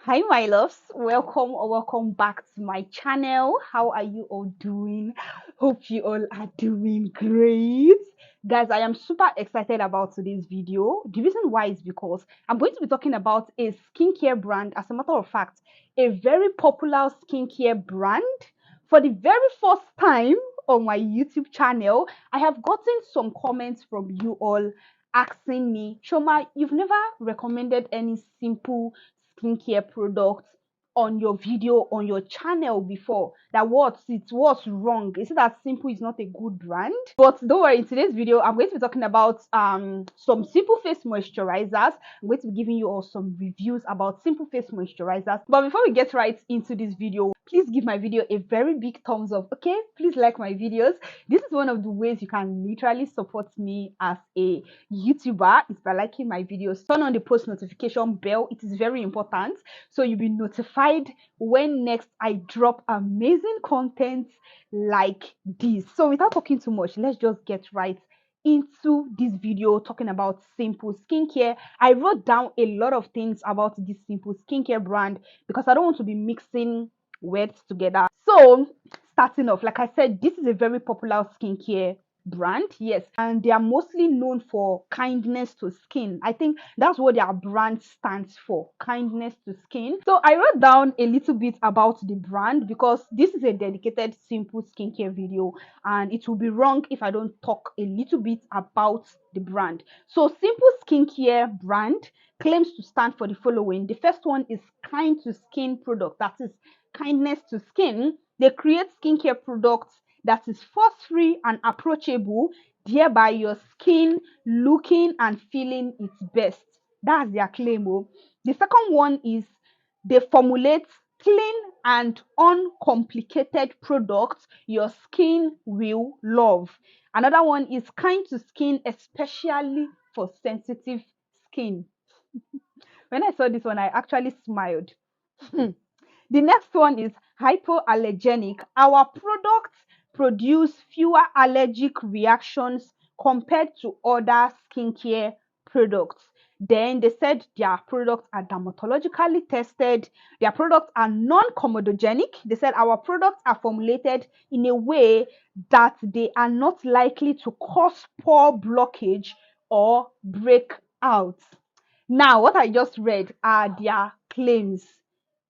Hi my loves, welcome or welcome back to my channel. How are you all doing? Hope you all are doing great. Guys, I am super excited about today's video. The reason why is because I'm going to be talking about a skincare brand. As a matter of fact, a very popular skincare brand. For the very first time on my YouTube channel, I have gotten some comments from you all asking me, Shoma, you've never recommended any simple skincare products on your video on your channel before. That what's wrong? Is it that simple is not a good brand? But don't worry, in today's video I'm going to be talking about some simple face moisturizers. I'm going to be giving you all some reviews about simple face moisturizers. But before we get right into this video, please give my video a very big thumbs up. Okay, please like my videos. This is one of the ways you can literally support me as a YouTuber, is by liking my videos. Turn on the post notification bell. It is very important, so you'll be notified when next I drop amazing content like this. So without talking too much, let's just get right into this video talking about simple skincare. I wrote down a lot of things about this simple skincare brand because I don't want to be mixing words together. So starting off, like I said, this is a very popular skincare brand, yes, and they are mostly known for kindness to skin. I think that's what their brand stands for, kindness to skin. So I wrote down a little bit about the brand because this is a dedicated simple skincare video and it will be wrong if I don't talk a little bit about the brand. So simple skincare brand claims to stand for the following. The first one is kind to skin product, that is kindness to skin. They create skincare products that is fuss-free and approachable, thereby your skin looking and feeling its best. That's their claim. Oh. The second one is they formulate clean and uncomplicated products your skin will love. Another one is kind to skin, especially for sensitive skin. When I saw this one, I actually smiled. The next one is hypoallergenic. Our products produce fewer allergic reactions compared to other skincare products. Then they said their products are dermatologically tested. Their products are non-comedogenic. They said our products are formulated in a way that they are not likely to cause pore blockage or breakouts. Now, what I just read are their claims.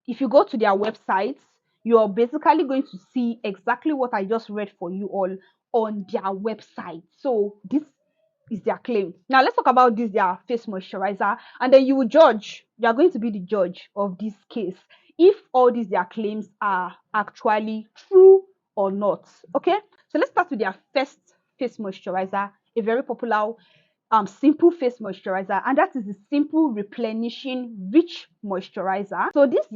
If you go to their websites, you're basically going to see exactly what I just read for you all on their website. So this is their claim. Now let's talk about this, their face moisturizer, and then you will judge. You are going to be the judge of this case if all these their claims are actually true or not. Okay, so let's start with their first face moisturizer, a very popular simple face moisturizer, and that is the simple replenishing rich moisturizer. So this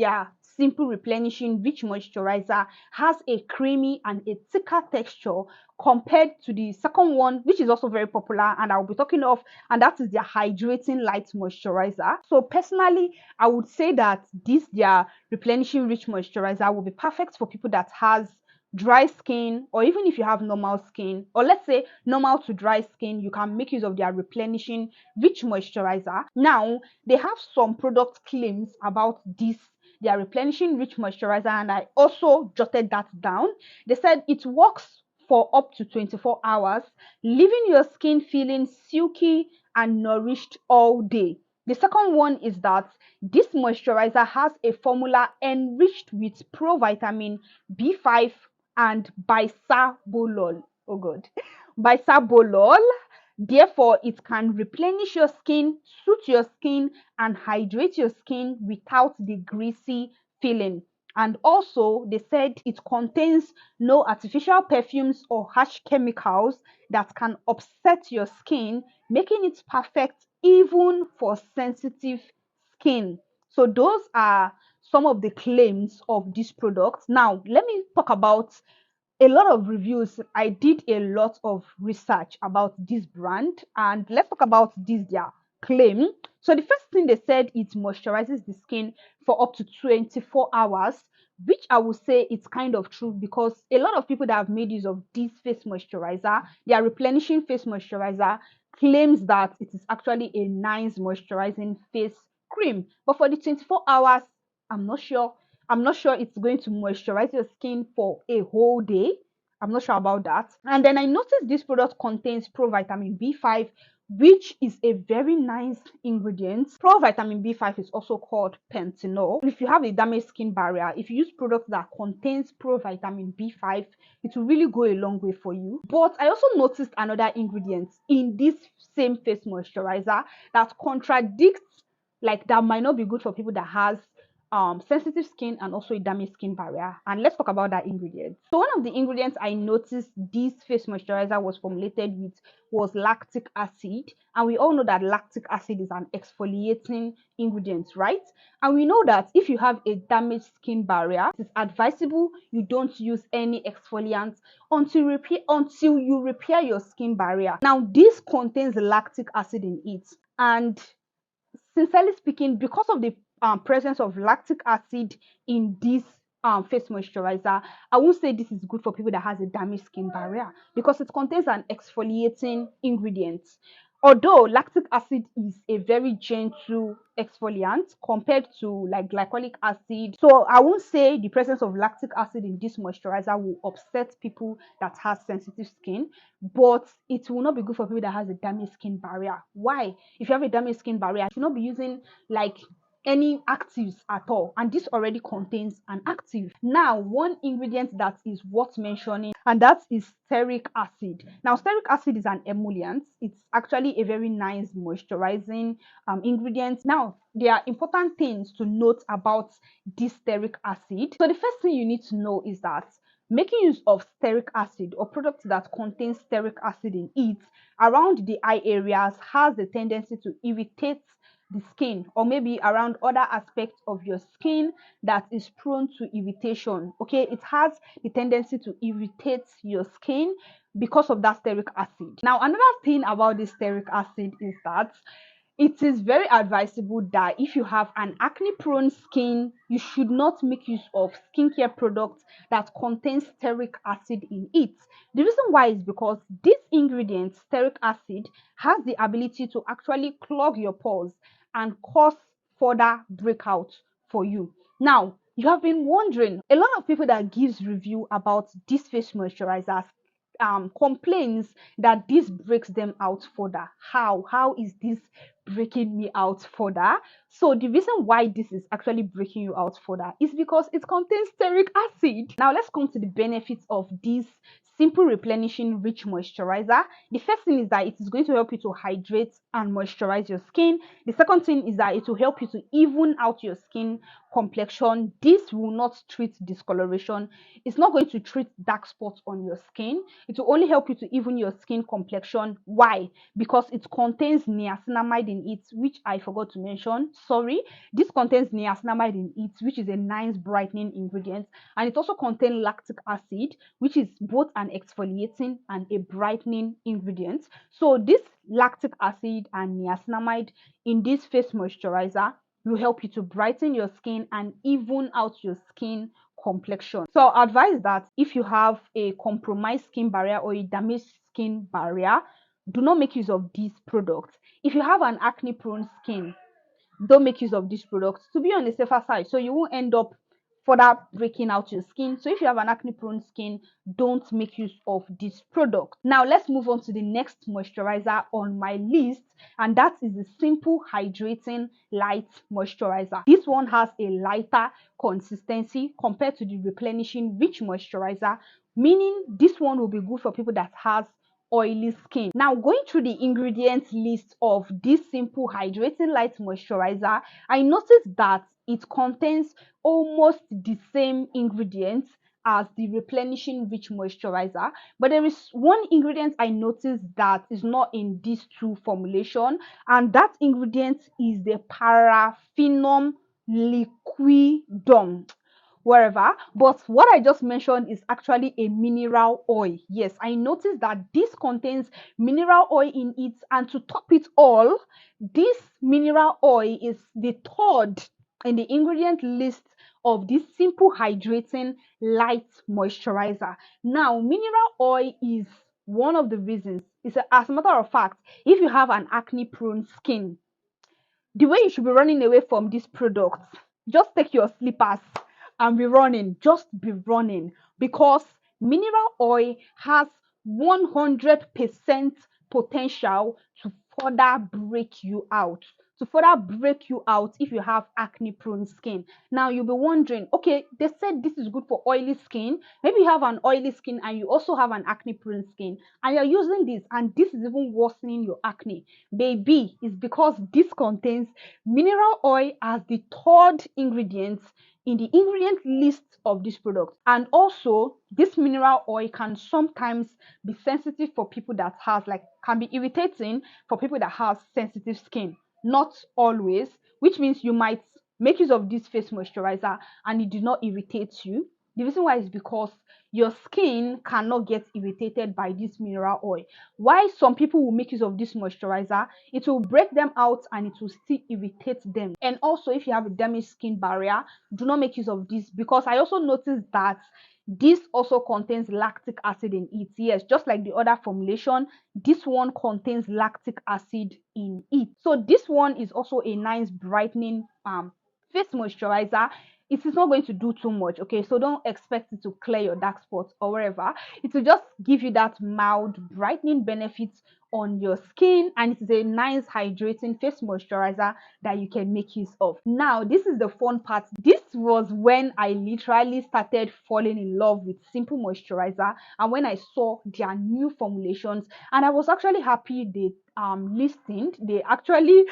simple replenishing rich moisturizer has a creamy and a thicker texture compared to the second one, which is also very popular and I'll be talking of, and that is their hydrating light moisturizer. So personally, I would say that this their replenishing rich moisturizer will be perfect for people that has dry skin, or even if you have normal skin, or let's say normal to dry skin, you can make use of their replenishing rich moisturizer. Now they have some product claims about this their replenishing rich moisturizer, and I also jotted that down. They said it works for up to 24 hours, leaving your skin feeling silky and nourished all day. The second one is that this moisturizer has a formula enriched with provitamin B5 and bisabolol. Oh god. Bisabolol. Therefore, it can replenish your skin, soothe your skin, and hydrate your skin without the greasy feeling. And also, they said it contains no artificial perfumes or harsh chemicals that can upset your skin, making it perfect even for sensitive skin. So those are some of the claims of this product. Now, let me talk about a lot of reviews. I did a lot of research about this brand, and let's talk about this their claim. So the first thing they said, it moisturizes the skin for up to 24 hours, which I would say it's kind of true because a lot of people that have made use of this face moisturizer, their replenishing face moisturizer, claims that it is actually a nice moisturizing face cream, but for the 24 hours I'm not sure. I'm not sure it's going to moisturize your skin for a whole day. I'm not sure about that. And then I noticed this product contains provitamin B5, which is a very nice ingredient. Provitamin B5 is also called pentanol. If you have a damaged skin barrier, if you use products that contains provitamin B5, it will really go a long way for you. But I also noticed another ingredient in this same face moisturizer that contradicts, like, that might not be good for people that has sensitive skin and also a damaged skin barrier. And let's talk about that ingredient. So one of the ingredients I noticed this face moisturizer was formulated with was lactic acid, and we all know that lactic acid is an exfoliating ingredient, right? And we know that if you have a damaged skin barrier, it is advisable you don't use any exfoliant until you repair your skin barrier. Now this contains lactic acid in it, and sincerely speaking, because of the presence of lactic acid in this face moisturizer, I won't say this is good for people that has a damaged skin barrier, because it contains an exfoliating ingredient. Although lactic acid is a very gentle exfoliant compared to like glycolic acid, so I won't say the presence of lactic acid in this moisturizer will upset people that has sensitive skin, but it will not be good for people that has a damaged skin barrier. Why? If you have a damaged skin barrier, you should not be using like any actives at all, and this already contains an active. Now one ingredient that is worth mentioning, and that is stearic acid. Now stearic acid is an emollient. It's actually a very nice moisturizing ingredient. Now there are important things to note about this stearic acid. So the first thing you need to know is that making use of stearic acid or products that contain stearic acid in it around the eye areas has the tendency to irritate the skin, or maybe around other aspects of your skin that is prone to irritation. Okay, it has the tendency to irritate your skin because of that stearic acid. Now another thing about this stearic acid is that it is very advisable that if you have an acne prone skin, you should not make use of skincare products that contain stearic acid in it. The reason why is because this ingredient, stearic acid, has the ability to actually clog your pores and cause further breakouts for you. Now you have been wondering, a lot of people that gives review about this face moisturizers complains that this breaks them out further. How is this breaking me out further? So the reason why this is actually breaking you out further is because it contains stearic acid. Now let's come to the benefits of this simple replenishing rich moisturizer. The first thing is that it is going to help you to hydrate and moisturize your skin. The second thing is that it will help you to even out your skin complexion. This will not treat discoloration. It's not going to treat dark spots on your skin. It will only help you to even your skin complexion. Why? Because it contains niacinamide in it, which I forgot to mention. Sorry. This contains niacinamide in it, which is a nice brightening ingredient. And it also contains lactic acid, which is both an exfoliating and a brightening ingredient. So this lactic acid and niacinamide in this face moisturizer will help you to brighten your skin and even out your skin complexion. So I advise that if you have a compromised skin barrier or a damaged skin barrier, do not make use of these products. If you have an acne prone skin, don't make use of these products, to be on the safer side, so you won't end up further breaking out your skin. So if you have an acne prone skin, don't make use of this product. Now let's move on to the next moisturizer on my list, and that is the simple hydrating light moisturizer. This one has a lighter consistency compared to the replenishing rich moisturizer, meaning this one will be good for people that has oily skin. Now going through the ingredients list of this simple hydrating light moisturizer, I noticed that it contains almost the same ingredients as the replenishing rich moisturizer, but there is one ingredient I noticed that is not in these two formulation, and that ingredient is the paraffinum liquidum, wherever. But what I just mentioned is actually a mineral oil. Yes, I noticed that this contains mineral oil in it, and to top it all, this mineral oil is the third in the ingredient list of this simple hydrating light moisturizer. Now mineral oil is one of the reasons, as a matter of fact, if you have an acne prone skin, the way you should be running away from this product, just take your slippers and be running. Just be running, because mineral oil has 100% potential to further break you out. To further break you out if you have acne prone skin. Now you'll be wondering, okay, they said this is good for oily skin. Maybe you have an oily skin and you also have an acne prone skin, and you're using this and this is even worsening your acne. Baby, it's because this contains mineral oil as the third ingredient in the ingredient list of this product. And also, this mineral oil can sometimes be sensitive for people that has, like, can be irritating for people that have sensitive skin. Not always, which means you might make use of this face moisturizer and it did not irritate you. The reason why is because your skin cannot get irritated by this mineral oil. Why some people will make use of this moisturizer, it will break them out and it will still irritate them. And also, if you have a damaged skin barrier, do not make use of this, because I also noticed that this also contains lactic acid in it. Yes, just like the other formulation, this one contains lactic acid in it. So this one is also a nice brightening face moisturizer. It is not going to do too much, okay? So don't expect it to clear your dark spots or whatever. It will just give you that mild brightening benefits on your skin, and it is a nice hydrating face moisturizer that you can make use of. Now, this is the fun part. This was when I literally started falling in love with Simple Moisturizer, and when I saw their new formulations, and I was actually happy they listened. They actually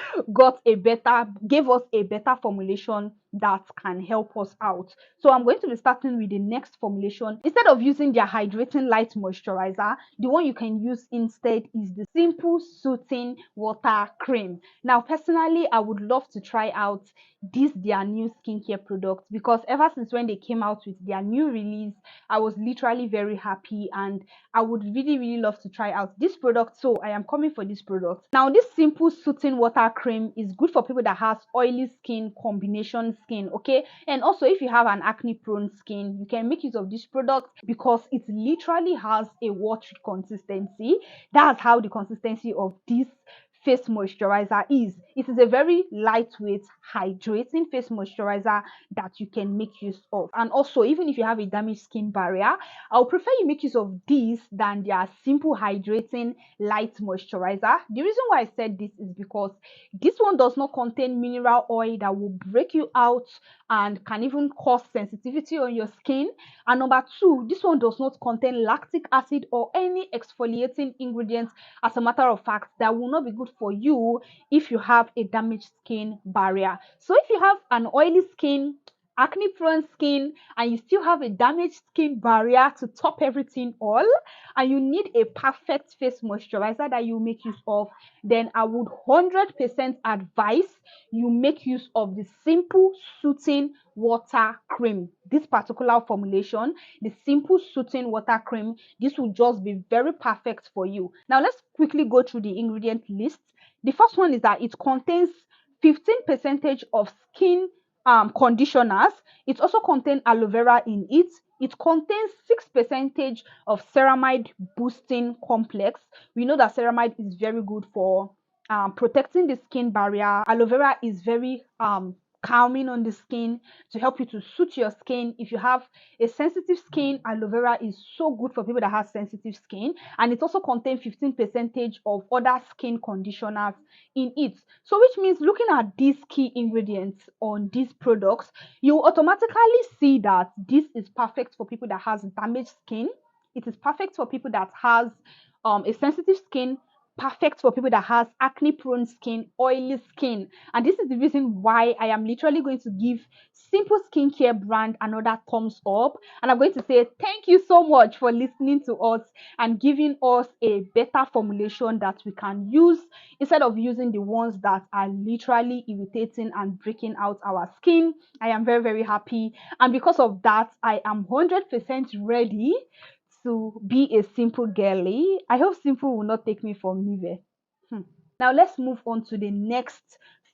gave us a better formulation that can help us out. So I'm going to be starting with the next formulation. Instead of using their hydrating light moisturizer, the one you can use instead is the Simple Soothing Water Cream. Now, personally, I would love to try out their new skincare product, because ever since when they came out with their new release, I was literally very happy, and I would really love to try out this product. So I am coming for this product. Now, this Simple Soothing Water Cream is good for people that has oily skin, combination skin, okay? And also, if you have an acne prone skin, you can make use of this product because it literally has a watery consistency. That's how the consistency of this face moisturizer is. It is a very lightweight, hydrating face moisturizer that you can make use of. And also, even if you have a damaged skin barrier, I'll prefer you make use of this than their Simple Hydrating Light Moisturizer. The reason why I said this is because this one does not contain mineral oil that will break you out and can even cause sensitivity on your skin. And number two, this one does not contain lactic acid or any exfoliating ingredients, as a matter of fact, that will not be good for you if you have a damaged skin barrier. So if you have an oily skin, acne prone skin, and you still have a damaged skin barrier to top everything all, and you need a perfect face moisturizer that you make use of, then I would 100% advise you make use of the Simple Soothing Water Cream. This particular formulation, the Simple Soothing Water Cream, this will just be very perfect for you. Now let's quickly go through the ingredient list. The first one is that it contains 15% of skin conditioners. It also contains aloe vera in it. It contains 6% of ceramide boosting complex. We know that ceramide is very good for protecting the skin barrier. Aloe vera is very calming on the skin to help you to soothe your skin. If you have a sensitive skin, aloe vera is so good for people that have sensitive skin. And it also contains 15% of other skin conditioners in it. So which means, looking at these key ingredients on these products, you automatically see that this is perfect for people that has damaged skin. It is perfect for people that has a sensitive skin, perfect for people that has acne prone skin, oily skin. And this is the reason why I am literally going to give Simple Skincare brand another thumbs up, and I'm going to say thank you so much for listening to us and giving us a better formulation that we can use instead of using the ones that are literally irritating and breaking out our skin. I am very happy, and because of that, I am 100% ready to be a Simple girly. I hope Simple will not take me for Nive. Now let's move on to the next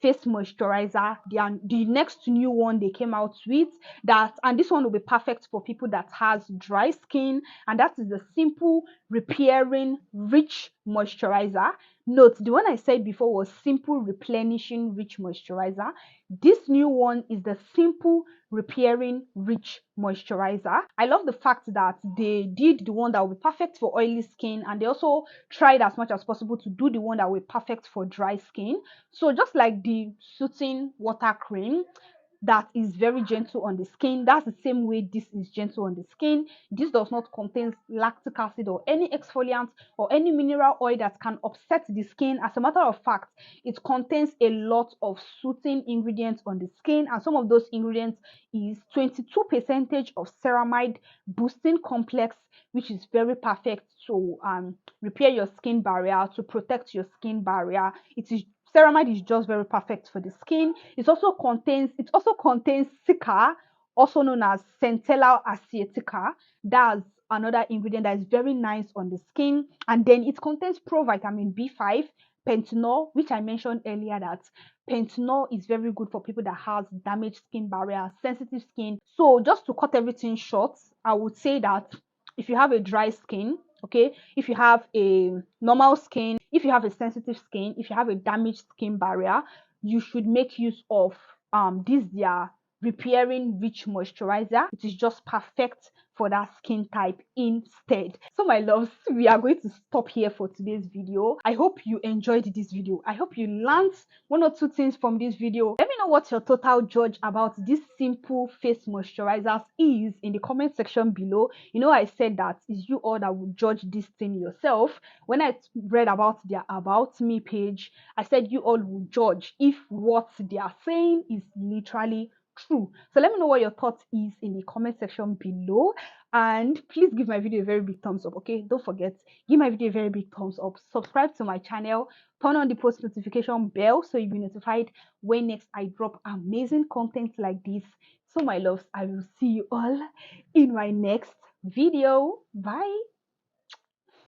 face moisturizer, the next new one they came out with, and this one will be perfect for people that has dry skin, and that is the Simple Repairing Rich Moisturizer. Note, the one I said before was simple replenishing rich moisturizer. This new one is the simple repairing rich moisturizer. I love the fact that they did the one that will be perfect for oily skin, and they also tried as much as possible to do the one that will be perfect for dry skin. So just like the soothing water cream that is very gentle on the skin, that's the same way this is gentle on the skin. This does not contain lactic acid or any exfoliant or any mineral oil that can upset the skin. As a matter of fact, it contains a lot of soothing ingredients on the skin, and some of those ingredients is 22% of ceramide boosting complex, which is very perfect to repair your skin barrier, to protect your skin barrier. Ceramide is just very perfect for the skin. It also contains cica, also known as centella asiatica. That's another ingredient that is very nice on the skin. And then it contains provitamin B5, panthenol, which I mentioned earlier that panthenol is very good for people that has damaged skin barrier, sensitive skin. So just to cut everything short, I would say that if you have a dry skin, okay, if you have a normal skin, if you have a sensitive skin, if you have a damaged skin barrier, you should make use of this their repairing rich moisturizer. It is just perfect for that skin type instead. So my loves, we are going to stop here for today's video. I hope you enjoyed this video. I hope you learned one or two things from this video. Let me know what your total judge about this simple face moisturizers is in the comment section below. You know, I said that it's you all that will judge this thing yourself. When I read about their about me page, I said you all will judge if what they are saying is literally true. So let me know what your thoughts is in the comment section below, and please give my video a very big thumbs up. Okay, don't forget, give my video a very big thumbs up, subscribe to my channel, turn on the post notification bell so you'll be notified when next I drop amazing content like this. So my loves, I will see you all in my next video. Bye.